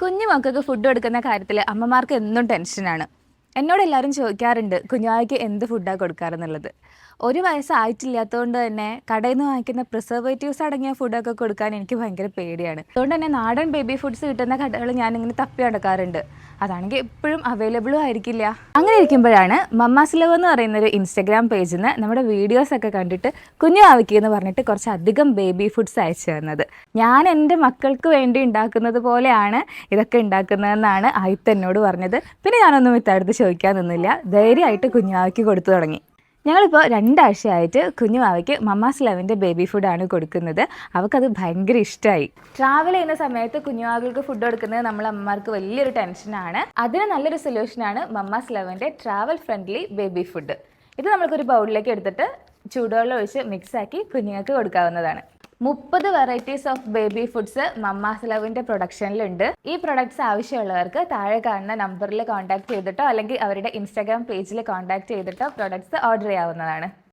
കുഞ്ഞു മക്കൾക്ക് ഫുഡ് കൊടുക്കുന്ന കാര്യത്തിൽ അമ്മമാർക്ക് എന്നും ടെൻഷനാണ്. എന്നോട് എല്ലാവരും ചോദിക്കാറുണ്ട് കുഞ്ഞാവയ്ക്ക് എന്ത് ഫുഡാണ് കൊടുക്കാറെന്നുള്ളത്. ഒരു വയസ്സായിട്ടില്ലാത്തതുകൊണ്ട് തന്നെ കടയിൽ നിന്ന് വാങ്ങിക്കുന്ന പ്രിസർവേറ്റീവ്സ് അടങ്ങിയ ഫുഡൊക്കെ കൊടുക്കാൻ എനിക്ക് ഭയങ്കര പേടിയാണ്. അതുകൊണ്ട് തന്നെ നാടൻ ബേബി ഫുഡ്സ് കിട്ടുന്ന കടകൾ ഞാനിങ്ങനെ തപ്പി നടക്കാറുണ്ട്. അതാണെങ്കിൽ എപ്പോഴും അവൈലബിളും ആയിരിക്കില്ല. അങ്ങനെ ഇരിക്കുമ്പോഴാണ് മമ്മാസ് ലവ് എന്ന് പറയുന്നൊരു ഇൻസ്റ്റഗ്രാം പേജിൽ നിന്ന് നമ്മുടെ വീഡിയോസൊക്കെ കണ്ടിട്ട് കുഞ്ഞു ആവിക്ക് എന്ന് പറഞ്ഞിട്ട് കുറച്ചധികം ബേബി ഫുഡ്സ് അയച്ചു തന്നത്. ഞാൻ എൻ്റെ മക്കൾക്ക് വേണ്ടി ഉണ്ടാക്കുന്നത് പോലെയാണ് ഇതൊക്കെ ഉണ്ടാക്കുന്നതെന്നാണ് ആയിത്ത് എന്നോട് പറഞ്ഞത്. പിന്നെ ഞാനൊന്നും വിത്തടുത്ത് ചോദിക്കാൻ നിന്നില്ല, ധൈര്യമായിട്ട് കുഞ്ഞുവാവയ്ക്ക് കൊടുത്തു തുടങ്ങി. ഞങ്ങളിപ്പോൾ 2 ആഴ്ചയായിട്ട് കുഞ്ഞുവാവയ്ക്ക് മമ്മാസ് ലവിൻ്റെ ബേബി ഫുഡാണ് കൊടുക്കുന്നത്. അവൾക്കത് ഭയങ്കര ഇഷ്ടമായി. ട്രാവൽ ചെയ്യുന്ന സമയത്ത് കുഞ്ഞുവാവകൾക്ക് ഫുഡ് കൊടുക്കുന്നത് നമ്മൾ അമ്മമാർക്ക് വലിയൊരു ടെൻഷനാണ്. അതിന് നല്ലൊരു സൊല്യൂഷനാണ് മമ്മാസ് ലവിൻ്റെ ട്രാവൽ ഫ്രണ്ട്ലി ബേബി ഫുഡ്. ഇത് നമ്മൾക്കൊരു ബൗളിലേക്ക് എടുത്തിട്ട് ചൂടുവെള്ളം ഒഴിച്ച് മിക്സാക്കി കുഞ്ഞുങ്ങൾക്ക് കൊടുക്കാവുന്നതാണ്. 30 varieties of baby foods Mamma's ലവിൻ്റെ പ്രൊഡക്ഷനിലുണ്ട്. ഈ പ്രൊഡക്ട്സ് ആവശ്യമുള്ളവർക്ക് താഴെ കാണുന്ന നമ്പറിൽ കോൺടാക്ട് ചെയ്തിട്ടോ അല്ലെങ്കിൽ അവരുടെ ഇൻസ്റ്റാഗ്രാം പേജിൽ കോൺടാക്ട് ചെയ്തിട്ടോ പ്രൊഡക്ട്സ് ഓർഡർ ചെയ്യാവുന്നതാണ്.